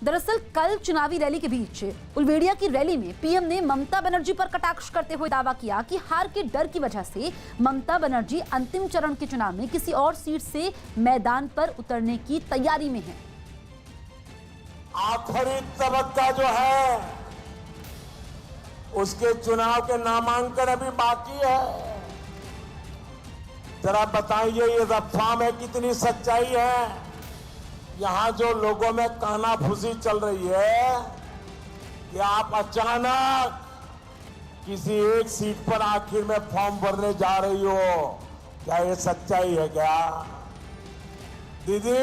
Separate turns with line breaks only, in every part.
दरअसल कल चुनावी रैली के बीच उलवेड़िया की रैली में पीएम ने ममता बनर्जी पर कटाक्ष करते हुए दावा किया कि हार के डर की वजह से ममता बनर्जी अंतिम चरण के चुनाव में किसी और सीट से मैदान पर उतरने की तैयारी में है।
आखिरी तबक्का जो है उसके चुनाव के नामांकन अभी बाकी है। जरा बताइए ये अफवाह में कितनी सच्चाई है। यहां जो लोगों में कानाफूसी चल रही है कि आप अचानक किसी एक सीट पर आखिर में फॉर्म भरने जा रही हो, क्या ये सच्चाई है क्या दीदी?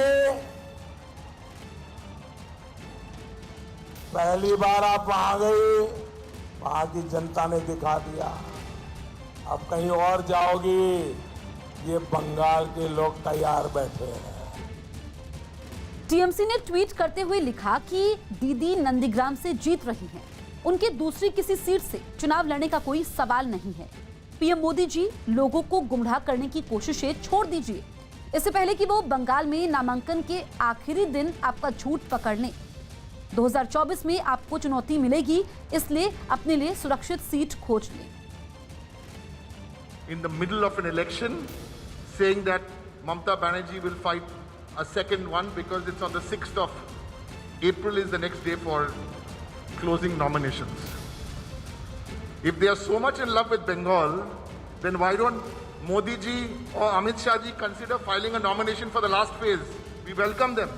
पहली बार आप वहां गई, वहां की जनता ने दिखा दिया। अब कहीं और जाओगी, ये बंगाल के लोग तैयार बैठे हैं।
टीएमसी ने ट्वीट करते हुए लिखा कि दीदी नंदीग्राम से जीत रही हैं। उनके दूसरी किसी सीट से चुनाव लड़ने का कोई सवाल नहीं है। पीएम मोदी जी लोगों को गुमराह करने की कोशिशें छोड़ दीजिए। इससे पहले कि वो बंगाल में नामांकन के आखिरी दिन आपका झूठ पकड़ लें। 2024 में आपको चुनौती मिलेगी, इसलिए अपने लिए सुरक्षित सीट खोज लें।
In the middle of an election, saying that Mamata Banerjee will fight a second one because it's on the 6th of April is the next day for closing nominations. If they are so much in love with Bengal, then why don't Modi ji or Amit Shah ji consider filing a nomination for the last phase? We welcome them.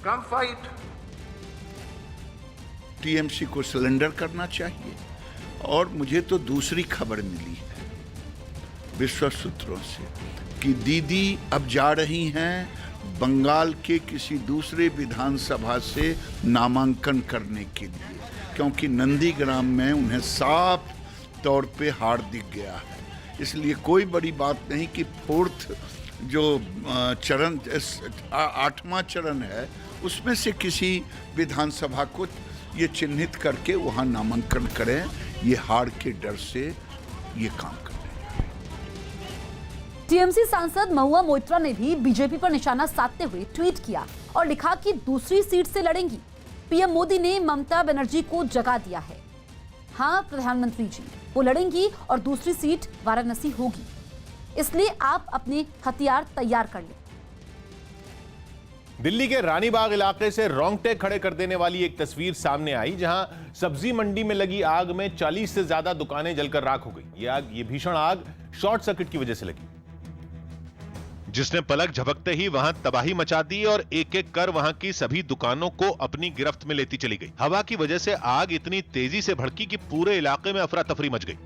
Come fight.
TMC को surrender करना चाहिए। और मुझे तो दूसरी खबर मिली है विश्वस्त सूत्रों से कि दीदी अब जा रही हैं बंगाल के किसी दूसरे विधानसभा से नामांकन करने के लिए, क्योंकि नंदीग्राम में उन्हें साफ तौर पे हार दिख गया है। इसलिए कोई बड़ी बात नहीं कि फोर्थ जो चरण 8वां चरण है उसमें से किसी विधानसभा को ये चिन्हित करके वहाँ नामांकन करें। ये हार के डर से ये काम कर रहे हैं।
टीएमसी सांसद महुआ मोइत्रा ने भी बीजेपी पर निशाना साधते हुए ट्वीट किया और लिखा कि दूसरी सीट से लड़ेंगी। पीएम मोदी ने ममता बनर्जी को जगा दिया है। हाँ प्रधानमंत्री जी, वो लड़ेंगी और दूसरी सीट वाराणसी होगी, इसलिए आप अपने हथियार तैयार कर लें।
दिल्ली के रानीबाग इलाके से रोंगटे खड़े कर देने वाली एक तस्वीर सामने आई, जहां सब्जी मंडी में लगी आग में 40 से ज्यादा दुकानें जलकर राख हो गई। ये भीषण आग शॉर्ट सर्किट की वजह से लगी,
जिसने पलक झपकते ही वहां तबाही मचा दी और एक एक कर वहां की सभी दुकानों को अपनी गिरफ्त में लेती चली गई। हवा की वजह से आग इतनी तेजी से भड़की कि पूरे इलाके में अफरा तफरी मच गई।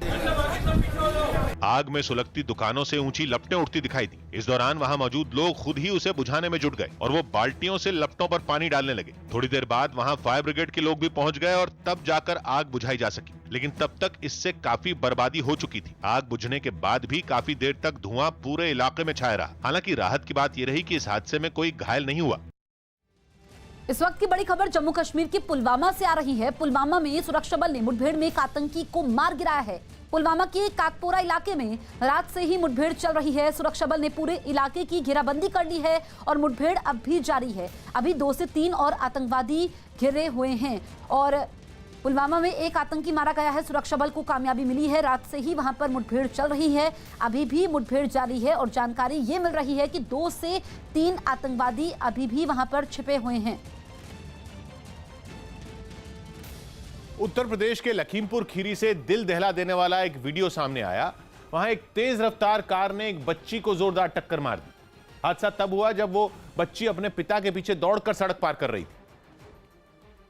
आग में सुलगती दुकानों से ऊंची लपटें उठती दिखाई दी। इस दौरान वहां मौजूद लोग खुद ही उसे बुझाने में जुट गए और वो बाल्टियों से लपटों पर पानी डालने लगे। थोड़ी देर बाद वहां फायर ब्रिगेड के लोग भी पहुंच गए और तब जाकर आग बुझाई जा सकी, लेकिन तब तक इससे काफी बर्बादी हो चुकी थी। आग बुझने के बाद भी काफी देर तक धुआं पूरे इलाके में छाया रहा। हालांकि राहत की बात यह रही कि इस हादसे में कोई घायल नहीं हुआ।
इस वक्त की बड़ी खबर जम्मू कश्मीर के पुलवामा से आ रही है। पुलवामा में सुरक्षा बल ने मुठभेड़ में एक आतंकी को मार गिराया है। पुलवामा के काकपोरा इलाके में रात से ही मुठभेड़ चल रही है। सुरक्षा बल ने पूरे इलाके की घेराबंदी कर ली है और मुठभेड़ अब भी जारी है। अभी 2 से 3 और आतंकवादी घिरे हुए हैं और पुलवामा में एक आतंकी मारा गया है। सुरक्षा बल को कामयाबी मिली है। रात से ही वहां पर मुठभेड़ चल रही है, अभी भी मुठभेड़ जारी है और जानकारी ये मिल रही है कि 2 से 3 आतंकवादी अभी भी वहां पर छिपे हुए हैं।
उत्तर प्रदेश के लखीमपुर खीरी से दिल दहला देने वाला एक वीडियो सामने आया। वहां एक तेज रफ्तार कार ने एक बच्ची को जोरदार टक्कर मार दी। हादसा तब हुआ जब वो बच्ची अपने पिता के पीछे दौड़कर सड़क पार कर रही थी,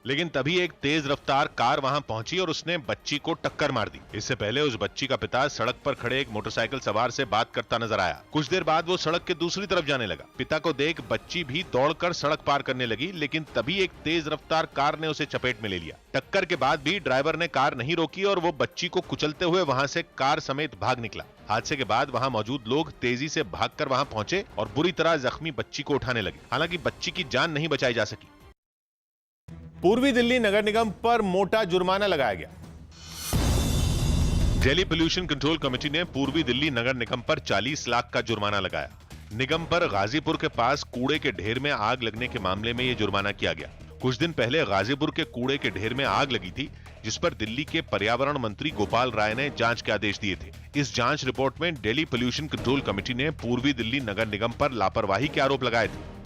लेकिन तभी एक तेज रफ्तार कार वहां पहुंची और उसने बच्ची को टक्कर मार दी। इससे पहले उस बच्ची का पिता सड़क पर खड़े एक मोटरसाइकिल सवार से बात करता नजर आया। कुछ देर बाद वो सड़क के दूसरी तरफ जाने लगा। पिता को देख बच्ची भी दौड़कर सड़क पार करने लगी, लेकिन तभी एक तेज रफ्तार कार ने उसे चपेट में ले लिया। टक्कर के बाद भी ड्राइवर ने कार नहीं रोकी और वो बच्ची को कुचलते हुए वहां से कार समेत भाग निकला। हादसे के बाद वहां मौजूद लोग तेजी से भागकर वहां पहुंचे और बुरी तरह जख्मी बच्ची को उठाने लगे। हालांकि बच्ची की जान नहीं बचाई जा सकी।
पूर्वी दिल्ली नगर निगम पर मोटा जुर्माना लगाया गया।
दिल्ली पोल्यूशन कंट्रोल कमेटी ने पूर्वी दिल्ली नगर निगम पर 40 लाख का जुर्माना लगाया। निगम पर गाजीपुर के पास कूड़े के ढेर में आग लगने के मामले में ये जुर्माना किया गया। कुछ दिन पहले गाजीपुर के कूड़े के ढेर में आग लगी थी, जिस पर दिल्ली के पर्यावरण मंत्री गोपाल राय ने जांच के आदेश दिए थे। इस जांच रिपोर्ट में दिल्ली पोल्यूशन कंट्रोल कमेटी ने पूर्वी दिल्ली नगर निगम पर लापरवाही के आरोप लगाए थे।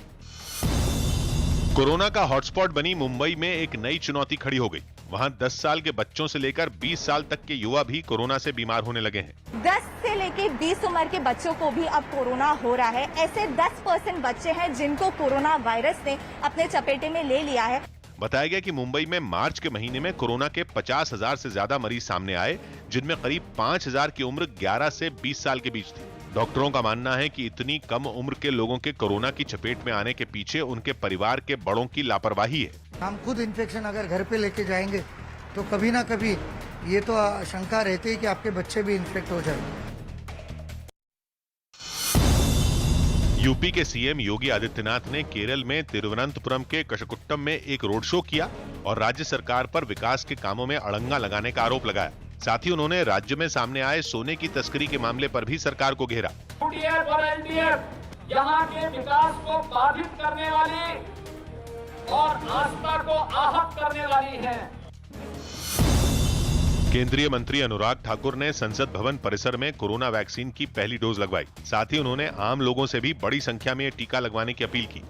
कोरोना का हॉटस्पॉट बनी मुंबई में एक नई चुनौती खड़ी हो गई। वहां 10 साल के बच्चों से लेकर 20 साल तक के युवा भी कोरोना से बीमार होने लगे हैं।
10 से लेकर 20 उम्र के बच्चों को भी अब कोरोना हो रहा है। ऐसे 10% बच्चे हैं जिनको कोरोना वायरस ने अपने चपेटे में ले लिया है।
बताया गया कि मुंबई में मार्च के महीने में कोरोना के 50,000 से ज्यादा मरीज सामने आए, जिनमें करीब 5,000 की उम्र 11 से 20 साल के बीच थी। डॉक्टरों का मानना है कि इतनी कम उम्र के लोगों के कोरोना की चपेट में आने के पीछे उनके परिवार के बड़ों की लापरवाही है।
हम खुद इन्फेक्शन अगर घर पे लेके जाएंगे तो कभी ना कभी ये तो आशंका रहती है कि आपके बच्चे भी इन्फेक्ट हो जाएंगे।
यूपी के सीएम योगी आदित्यनाथ ने केरल में तिरुवनंतपुरम के कशकुट्टम में एक रोड शो किया और राज्य सरकार पर विकास के कामों में अड़ंगा लगाने का आरोप लगाया। साथ ही उन्होंने राज्य में सामने आए सोने की तस्करी के मामले पर भी सरकार को घेरा।
यूडीएफ और एलडीएफ यहाँ के विकास को बाधित करने वाली और आस्था को आहत करने वाली है।
केंद्रीय मंत्री अनुराग ठाकुर ने संसद भवन परिसर में कोरोना वैक्सीन की पहली डोज लगवाई। साथ ही उन्होंने आम लोगों से भी बड़ी संख्या में टीका लगवाने की अपील की।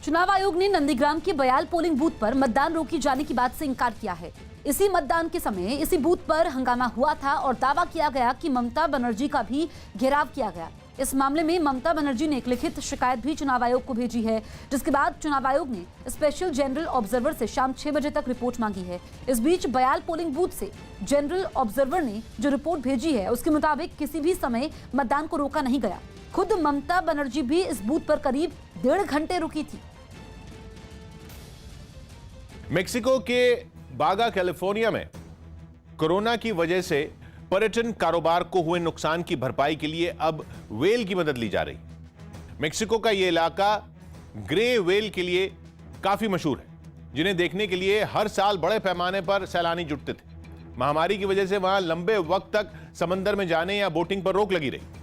चुनाव आयोग ने नंदीग्राम के बयाल पोलिंग बूथ पर मतदान रोके जाने की बात से इनकार किया है। इसी मतदान के समय इसी बूथ पर हंगामा हुआ था और दावा किया गया कि ममता बनर्जी का भी घेराव किया गया। इस मामले में ममता बनर्जी ने एक लिखित शिकायत भी चुनाव आयोग को भेजी है, जिसके बाद चुनाव आयोग ने स्पेशल जनरल ऑब्जर्वर से शाम 6 बजे तक रिपोर्ट मांगी है। इस बीच बयाल पोलिंग बूथ से जनरल ऑब्जर्वर ने जो रिपोर्ट भेजी है उसके मुताबिक किसी भी समय मतदान को रोका नहीं गया। खुद ममता बनर्जी भी इस बूथ पर करीब 1.5 घंटे रुकी थी।
मेक्सिको के बागा कैलिफोर्निया में कोरोना की वजह से पर्यटन कारोबार को हुए नुकसान की भरपाई के लिए अब व्हेल की मदद ली जा रही। मेक्सिको का यह इलाका ग्रे व्हेल के लिए काफी मशहूर है, जिन्हें देखने के लिए हर साल बड़े पैमाने पर सैलानी जुटते थे। महामारी की वजह से वहां लंबे वक्त तक समंदर में जाने या बोटिंग पर रोक लगी रही।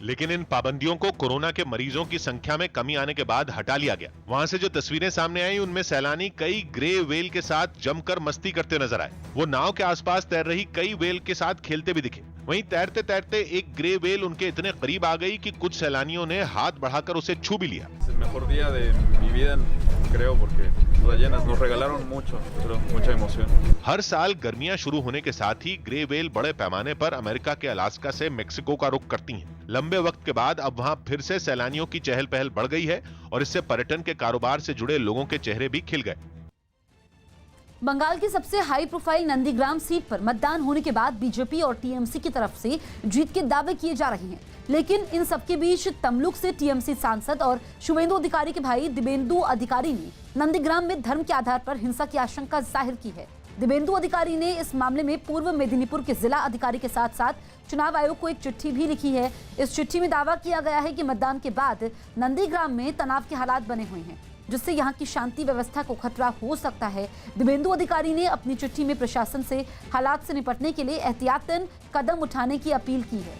लेकिन इन पाबंदियों को कोरोना के मरीजों की संख्या में कमी आने के बाद हटा लिया गया। वहां से जो तस्वीरें सामने आई उनमें सैलानी कई ग्रे व्हेल के साथ जमकर मस्ती करते नजर आए। वो नाव के आसपास तैर रही कई व्हेल के साथ खेलते भी दिखे। वहीं तैरते तैरते एक ग्रे व्हेल उनके इतने करीब आ गई कि कुछ सैलानियों ने हाथ बढ़ाकर उसे छू भी लिया। हर साल गर्मियां शुरू होने के साथ ही ग्रे व्हेल बड़े पैमाने पर अमेरिका के अलास्का से मेक्सिको का रुख करती हैं। लंबे वक्त के बाद अब वहां फिर से सैलानियों की चहल पहल बढ़ गई है और इससे पर्यटन के कारोबार से जुड़े लोगों के चेहरे भी खिल गए।
बंगाल की सबसे हाई प्रोफाइल नंदीग्राम सीट पर मतदान होने के बाद बीजेपी और टीएमसी की तरफ से जीत के दावे किए जा रहे हैं, लेकिन इन सबके बीच तमलुक से टीएमसी सांसद और शुभेंदु अधिकारी के भाई दिव्येंदु अधिकारी ने नंदीग्राम में धर्म के आधार पर हिंसा की आशंका जाहिर की है। दिव्येंदु अधिकारी ने इस मामले में पूर्व मेदिनीपुर के जिला अधिकारी के साथ साथ चुनाव आयोग को एक चिट्ठी भी लिखी है। इस चिट्ठी में दावा किया गया है कि मतदान के बाद नंदीग्राम में तनाव के हालात बने हुए हैं, जिससे यहां की शांति व्यवस्था को खतरा हो सकता है। दिव्येंदु अधिकारी ने अपनी चिट्ठी में प्रशासन से हालात से निपटने के लिए एहतियातन कदम उठाने की अपील की है।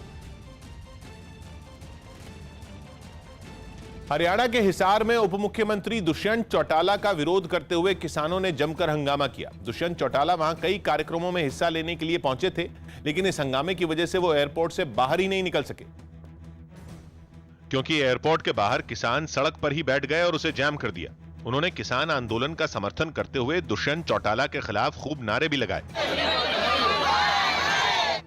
हरियाणा के हिसार में उप मुख्यमंत्री दुष्यंत चौटाला का विरोध करते हुए किसानों ने जमकर हंगामा किया। दुष्यंत चौटाला वहां कई कार्यक्रमों में हिस्सा लेने के लिए पहुंचे थे, लेकिन इस हंगामे की वजह से वो एयरपोर्ट से बाहर ही नहीं निकल सके,
क्योंकि एयरपोर्ट के बाहर किसान सड़क पर ही बैठ गए और उसे जैम कर दिया। उन्होंने किसान आंदोलन का समर्थन करते हुए दुष्यंत चौटाला के खिलाफ खूब नारे भी लगाए।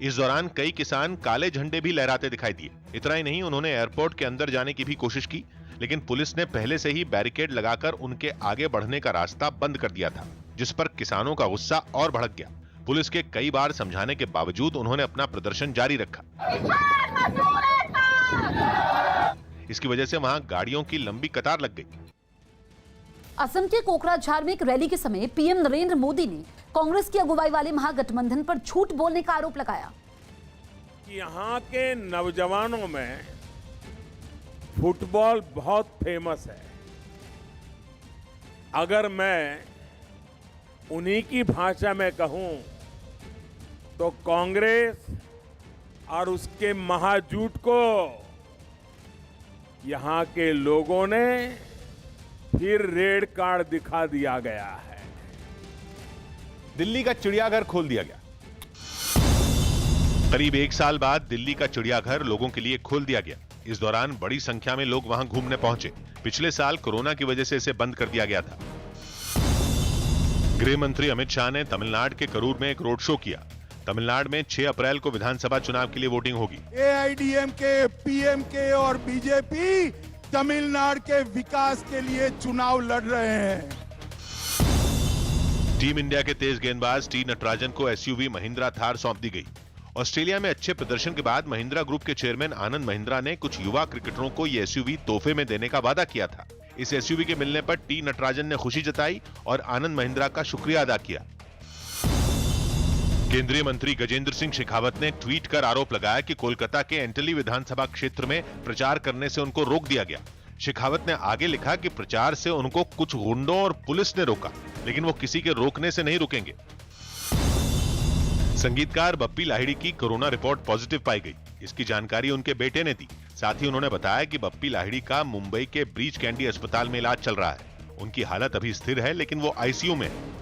इस दौरान कई किसान काले झंडे भी लहराते दिखाई दिए। इतना ही नहीं, उन्होंने एयरपोर्ट के अंदर जाने की भी कोशिश की, लेकिन पुलिस ने पहले से ही बैरिकेड लगाकर उनके आगे बढ़ने का रास्ता बंद कर दिया था, जिस पर किसानों का गुस्सा और भड़क गया। पुलिस के कई बार समझाने के बावजूद उन्होंने अपना प्रदर्शन जारी रखा। इसकी वजह से वहां गाड़ियों की लंबी कतार लग गई।
असम के कोकराझार में एक रैली के समय पीएम नरेंद्र मोदी ने कांग्रेस की अगुवाई वाले महागठबंधन पर झूठ बोलने का आरोप लगाया।
यहाँ के नौजवानों में फुटबॉल बहुत फेमस है। अगर मैं उन्हीं की भाषा में कहूं तो कांग्रेस और उसके महाझूठ को यहां के लोगों ने फिर रेड कार्ड दिखा दिया गया है।
दिल्ली का चिड़ियाघर खोल दिया गया।
करीब 1 साल बाद दिल्ली का चिड़ियाघर लोगों के लिए खोल दिया गया। इस दौरान बड़ी संख्या में लोग वहां घूमने पहुंचे। पिछले साल कोरोना की वजह से इसे बंद कर दिया गया था। गृह मंत्री अमित शाह ने तमिलनाडु के करूर में एक रोड शो किया। तमिलनाडु में 6 अप्रैल को विधानसभा चुनाव के लिए वोटिंग होगी।
एआईडीएमके, पीएमके और बीजेपी तमिलनाडु के विकास के लिए चुनाव लड़ रहे हैं।
टीम इंडिया के तेज गेंदबाज टी नटराजन को एसयूवी महिंद्रा थार सौंप दी गई। ऑस्ट्रेलिया में अच्छे प्रदर्शन के बाद महिंद्रा ग्रुप के चेयरमैन आनंद महिंद्रा ने कुछ युवा क्रिकेटरों को ये एसयूवी तोहफे में देने का वादा किया था। इस एसयूवी के मिलने पर टी नटराजन ने खुशी जताई और आनंद महिंद्रा का शुक्रिया अदा किया। केंद्रीय मंत्री गजेंद्र सिंह शेखावत ने ट्वीट कर आरोप लगाया कि कोलकाता के एंटली विधानसभा क्षेत्र में प्रचार करने से उनको रोक दिया गया। शेखावत ने आगे लिखा कि प्रचार से उनको कुछ गुंडों और पुलिस ने रोका, लेकिन वो किसी के रोकने से नहीं रुकेंगे। संगीतकार बप्पी लाहिड़ी की कोरोना रिपोर्ट पॉजिटिव पाई गई। इसकी जानकारी उनके बेटे ने दी। साथ ही उन्होंने बताया कि बप्पी लाहिड़ी का मुंबई के ब्रीच कैंडी अस्पताल में इलाज चल रहा है। उनकी हालत अभी स्थिर है, लेकिन वो आईसीयू में है।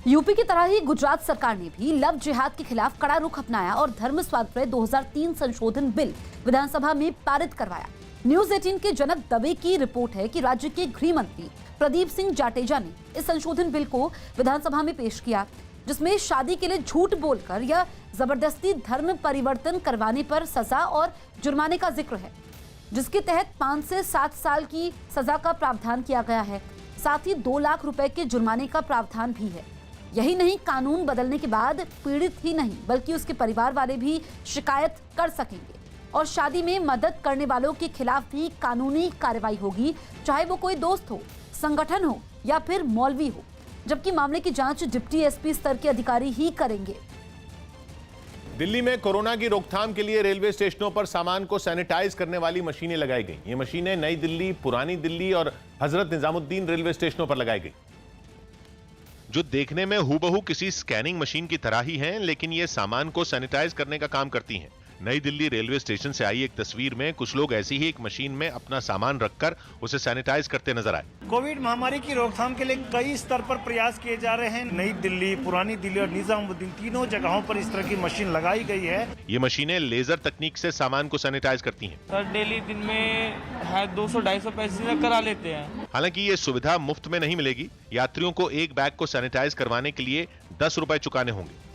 यूपी की तरह ही गुजरात सरकार ने भी लव जिहाद के खिलाफ कड़ा रुख अपनाया और धर्म स्वातंत्र्य 2003 संशोधन बिल विधानसभा में पारित करवाया। न्यूज 18 के जनक दवे की रिपोर्ट है कि राज्य के गृह मंत्री प्रदीप सिंह जाडेजा ने इस संशोधन बिल को विधानसभा में पेश किया, जिसमें शादी के लिए झूठ बोलकर या जबरदस्ती धर्म परिवर्तन करवाने पर सजा और जुर्माने का जिक्र है, जिसके तहत 5 से 7 साल की सजा का प्रावधान किया गया है। साथ ही 2 लाख रुपए के जुर्माने का प्रावधान भी है। यही नहीं, कानून बदलने के बाद पीड़ित ही नहीं बल्कि उसके परिवार वाले भी शिकायत कर सकेंगे और शादी में मदद करने वालों के खिलाफ भी कानूनी कार्रवाई होगी, चाहे वो कोई दोस्त हो, संगठन हो या फिर मौलवी हो, जबकि मामले की जांच डिप्टी एसपी स्तर के अधिकारी ही करेंगे।
दिल्ली में कोरोना की रोकथाम के लिए रेलवे स्टेशनों पर सामान को सैनिटाइज करने वाली मशीनें लगाई गई। ये मशीनें नई दिल्ली, पुरानी दिल्ली और हजरत निजामुद्दीन रेलवे स्टेशनों पर लगाई गई,
जो देखने में हूबहू किसी स्कैनिंग मशीन की तरह ही हैं, लेकिन ये सामान को सैनिटाइज करने का काम करती हैं। नई दिल्ली रेलवे स्टेशन से आई एक तस्वीर में कुछ लोग ऐसी ही एक मशीन में अपना सामान रखकर उसे सैनिटाइज करते नजर आए।
कोविड महामारी की रोकथाम के लिए कई स्तर पर प्रयास किए जा रहे हैं। नई दिल्ली, पुरानी दिल्ली और निजामुद्दीन तीनों जगहों पर इस तरह की मशीन लगाई गई है।
ये मशीनें लेजर तकनीक से सामान को सैनिटाइज करती हैं।
सर डेली दिन में 200-250 पैसेंजर करा लेते हैं।
हालांकि ये सुविधा मुफ्त में नहीं मिलेगी। यात्रियों को एक बैग को सैनिटाइज करवाने के लिए 10 रुपए चुकाने होंगे।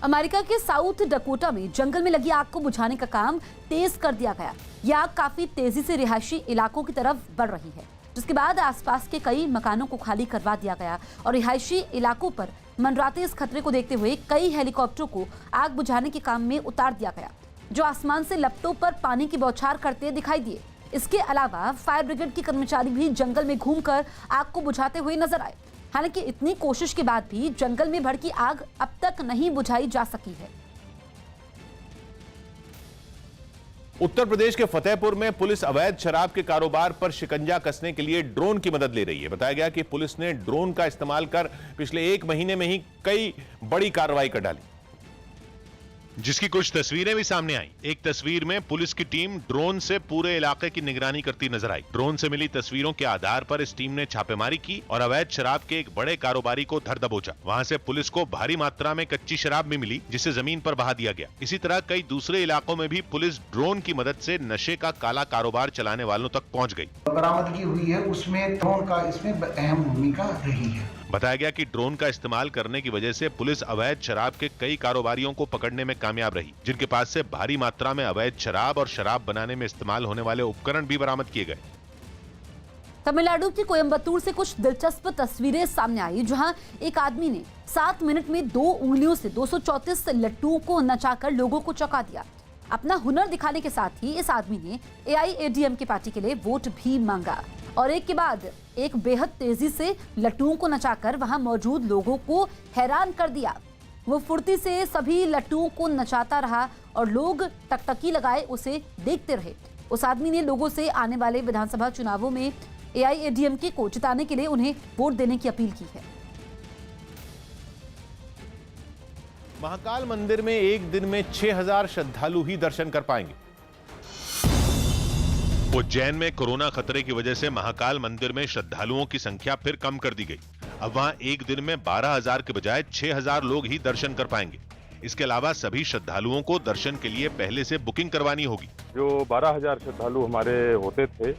अमेरिका के साउथ डकोटा में जंगल में लगी आग को बुझाने का काम तेज कर दिया गया। यह आग काफी तेजी से रिहायशी इलाकों की तरफ बढ़ रही है, जिसके बाद आसपास के कई मकानों को खाली करवा दिया गया और रिहायशी इलाकों पर मंडराते इस खतरे को देखते हुए कई हेलीकॉप्टरों को आग बुझाने के काम में उतार दिया गया, जो आसमान से लपटों पर पानी की बौछार करते दिखाई दिए। इसके अलावा फायर ब्रिगेड के कर्मचारी भी जंगल में घूमकर आग को बुझाते हुए नजर आए। हालांकि इतनी कोशिश के बाद भी जंगल में भड़की आग अब तक नहीं बुझाई जा सकी है।
उत्तर प्रदेश के फतेहपुर में पुलिस अवैध शराब के कारोबार पर शिकंजा कसने के लिए ड्रोन की मदद ले रही है। बताया गया कि पुलिस ने ड्रोन का इस्तेमाल कर पिछले 1 महीने में ही कई बड़ी कार्रवाई कर डाली,
जिसकी कुछ तस्वीरें भी सामने आई। एक तस्वीर में पुलिस की टीम ड्रोन से पूरे इलाके की निगरानी करती नजर आई। ड्रोन से मिली तस्वीरों के आधार पर इस टीम ने छापेमारी की और अवैध शराब के एक बड़े कारोबारी को धर दबोचा। वहां से पुलिस को भारी मात्रा में कच्ची शराब भी मिली, जिसे जमीन पर बहा दिया गया। इसी तरह कई दूसरे इलाकों में भी पुलिस ड्रोन की मदद से नशे का काला कारोबार चलाने वालों तक पहुँच गयी।
बरामदगी हुई है, उसमें ड्रोन का इसमें अहम भूमिका रही है।
बताया गया कि ड्रोन का इस्तेमाल करने की वजह से पुलिस अवैध शराब के कई कारोबारियों को पकड़ने में कामयाब रही, जिनके पास से भारी मात्रा में अवैध शराब और शराब बनाने में इस्तेमाल होने वाले उपकरण भी बरामद किए गए।
तमिलनाडु की कोयम्बतूर से कुछ दिलचस्प तस्वीरें सामने आई, जहां एक आदमी ने 7 मिनट में 2 उंगलियों से 234 लट्टुओं को नचाकर लोगों को चौंका दिया। अपना हुनर दिखाने के साथ ही इस आदमी ने AIADMK पार्टी के लिए वोट भी मांगा और एक के बाद एक बेहद तेजी से लट्टुओं को नचाकर वहां मौजूद लोगों को हैरान कर दिया। वो फुर्ती से सभी लट्टुओं को नचाता रहा और लोग टकटकी लगाए उसे देखते रहे। उस आदमी ने लोगों से आने वाले विधानसभा चुनावों में AIADMK को जिताने के लिए उन्हें वोट देने की अपील की है।
महाकाल मंदिर में एक दिन में 6000 श्रद्धालु ही दर्शन कर पाएंगे।
उज्जैन में कोरोना खतरे की वजह से महाकाल मंदिर में श्रद्धालुओं की संख्या फिर कम कर दी गई। अब वहां एक दिन में 12000 के बजाय 6000 लोग ही दर्शन कर पाएंगे। इसके अलावा सभी श्रद्धालुओं को दर्शन के लिए पहले से बुकिंग करवानी होगी।
जो 12000 श्रद्धालु हमारे होते थे,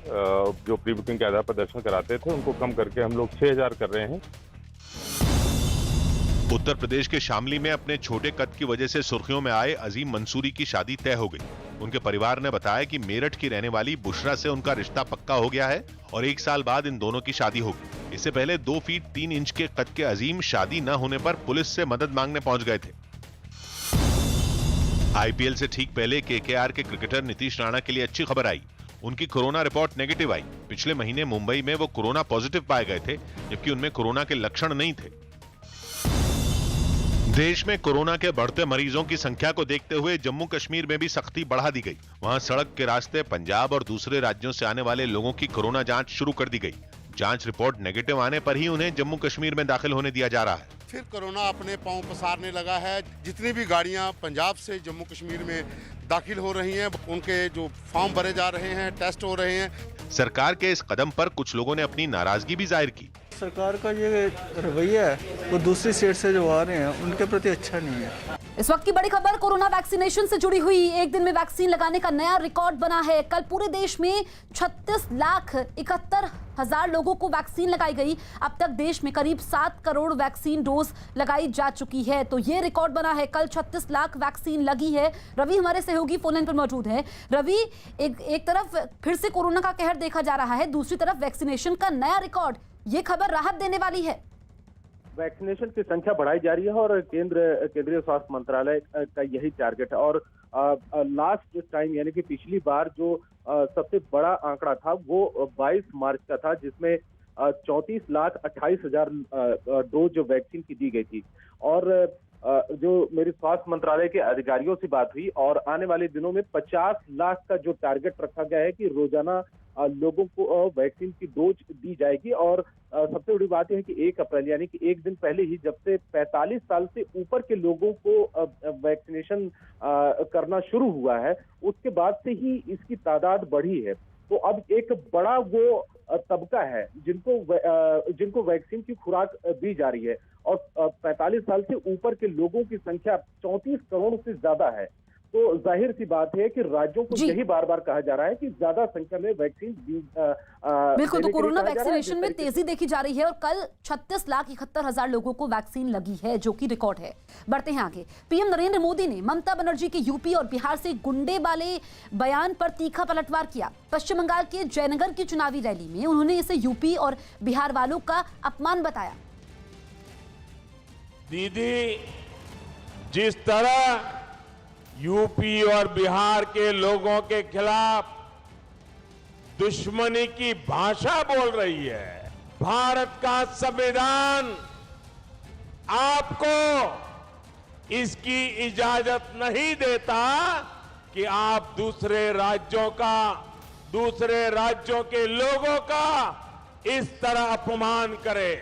जो प्री बुकिंग के आधार पर दर्शन कराते थे, उनको कम करके हम लोग 6000 कर रहे हैं।
उत्तर प्रदेश के शामली में अपने छोटे कद की वजह से सुर्खियों में आए अजीम मंसूरी की शादी तय हो गई। उनके परिवार ने बताया कि मेरठ की रहने वाली बुशरा से उनका रिश्ता पक्का हो गया है और 1 साल बाद इन दोनों की शादी होगी। इससे पहले 2 फीट 3 इंच के कद के अजीम शादी न होने पर पुलिस से मदद मांगने पहुंच गए थे। आईपीएल से ठीक पहले केकेआर के क्रिकेटर नीतीश राणा के लिए अच्छी खबर आई। उनकी कोरोना रिपोर्ट नेगेटिव आई। पिछले महीने मुंबई में वो कोरोना पॉजिटिव पाए गए थे, जबकि उनमें कोरोना के लक्षण नहीं थे। देश में कोरोना के बढ़ते मरीजों की संख्या को देखते हुए जम्मू कश्मीर में भी सख्ती बढ़ा दी गई। वहां सड़क के रास्ते पंजाब और दूसरे राज्यों से आने वाले लोगों की कोरोना जांच शुरू कर दी गई। जांच रिपोर्ट नेगेटिव आने पर ही उन्हें जम्मू कश्मीर में दाखिल होने दिया जा रहा है।
फिर कोरोना अपने पांव पसारने लगा है। जितनी भी गाड़ियां पंजाब से जम्मू कश्मीर में दाखिल हो रही हैं, उनके जो फॉर्म भरे जा रहे हैं, टेस्ट हो रहे हैं।
सरकार के इस कदम पर कुछ लोगों ने अपनी नाराजगी भी जाहिर की।
सरकार का ये रवैया है वो दूसरी स्टेट से जो आ रहे हैं उनके प्रति अच्छा नहीं है।
इस वक्त की बड़ी खबर कोरोना वैक्सीनेशन से जुड़ी हुई। एक दिन में वैक्सीन लगाने का नया रिकॉर्ड बना है। कल पूरे देश में 36,71,000 लोगों को वैक्सीन लगाई गई। अब तक देश में करीब 7 करोड़ वैक्सीन डोज लगाई जा चुकी है, तो ये रिकॉर्ड बना है। कल 36 लाख वैक्सीन लगी है। रवि हमारे सहयोगी फोन लाइन पर मौजूद है। रवि, एक तरफ फिर से कोरोना का कहर देखा जा रहा है, दूसरी तरफ वैक्सीनेशन का नया रिकॉर्ड, ये खबर राहत देने वाली है।
वैक्सीनेशन की संख्या बढ़ाई जा रही है और केंद्रीय स्वास्थ्य मंत्रालय का यही टारगेट है। और लास्ट टाइम यानी कि पिछली बार जो सबसे बड़ा आंकड़ा था वो 22 मार्च का था, जिसमें 34,28,000 डोज जो वैक्सीन की दी गई थी। और जो मेरे स्वास्थ्य मंत्रालय के अधिकारियों से बात हुई और आने वाले दिनों में 50 लाख का जो टारगेट रखा गया है कि रोजाना लोगों को वैक्सीन की डोज दी जाएगी। और सबसे बड़ी बात यह है कि 1 अप्रैल यानी कि एक दिन पहले ही जब से 45 साल से ऊपर के लोगों को वैक्सीनेशन करना शुरू हुआ है, उसके बाद से ही इसकी तादाद बढ़ी है। तो अब एक बड़ा वो तबका है जिनको वैक्सीन की खुराक दी जा रही है और 45 साल से ऊपर के लोगों की संख्या 34 करोड़ से ज्यादा है। तो जाहिर सी बात है कि राज्यों को यही बार बार कहा जा रहा है कि ज्यादा संख्या में वैक्सीन
बिल्कुल, तो कोरोना वैक्सीनेशन में तेजी देखी जा रही है और कल 36,71,000 लोगों को वैक्सीन लगी है, जो कि रिकॉर्ड है। बढ़ते हैं आगे। पीएम नरेंद्र मोदी ने ममता बनर्जी के यूपी और बिहार से गुंडे वाले बयान पर तीखा पलटवार किया। पश्चिम बंगाल के जयनगर की चुनावी रैली में उन्होंने इसे यूपी और बिहार वालों का अपमान बताया।
दीदी, जिस तरह यूपी और बिहार के लोगों के खिलाफ दुश्मनी की भाषा बोल रही है, भारत का संविधान आपको इसकी इजाजत नहीं देता कि आप दूसरे राज्यों के लोगों का इस तरह अपमान करें।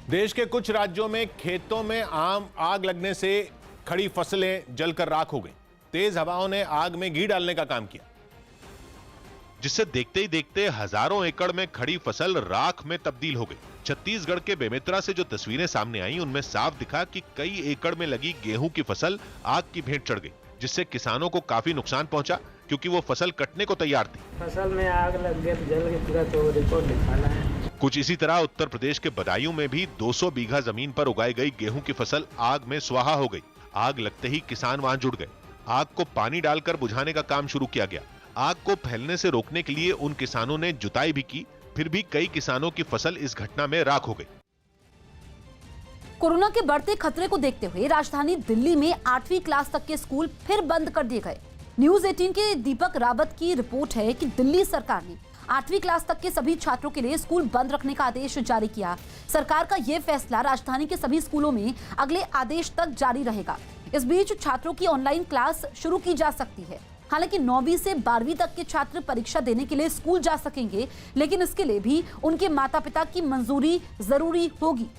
देश के कुछ राज्यों में खेतों में आग लगने से खड़ी फसलें जलकर राख हो गई। तेज हवाओं ने आग में घी डालने का काम किया,
जिससे देखते ही देखते हजारों एकड़ में खड़ी फसल राख में तब्दील हो गई। छत्तीसगढ़ के बेमेतरा से जो तस्वीरें सामने आई, उनमें साफ दिखा कि कई एकड़ में लगी गेहूं की फसल आग की भेंट चढ़ गई, जिससे किसानों को काफी नुकसान पहुंचा, क्योंकि वो फसल कटने को तैयार थी।
फसल में आग लग गई, जल गई पूरा, तो रिपोर्ट दिखाना है।
कुछ इसी तरह उत्तर प्रदेश के बदायूं में भी 200 बीघा जमीन पर उगाई गई गेहूं की फसल आग में स्वाहा हो गई। आग लगते ही किसान वहां जुट गए। आग को पानी डालकर बुझाने का काम शुरू किया गया। आग को फैलने से रोकने के लिए उन किसानों ने जुताई भी की, फिर भी कई किसानों की फसल इस घटना में राख हो गई।
कोरोना के बढ़ते खतरे को देखते हुए राजधानी दिल्ली में 8वीं क्लास तक के स्कूल फिर बंद कर दिए गए। न्यूज़ 18 के दीपक रावत की रिपोर्ट है कि दिल्ली सरकार ने 8वीं क्लास तक के सभी छात्रों के लिए स्कूल बंद रखने का आदेश जारी किया। सरकार का यह फैसला राजधानी के सभी स्कूलों में अगले आदेश तक जारी रहेगा। इस बीच छात्रों की ऑनलाइन क्लास शुरू की जा सकती है। हालांकि 9वीं से 12वीं तक के छात्र परीक्षा देने के लिए स्कूल जा सकेंगे, लेकिन इसके लिए भी उनके माता पिता की मंजूरी जरूरी होगी।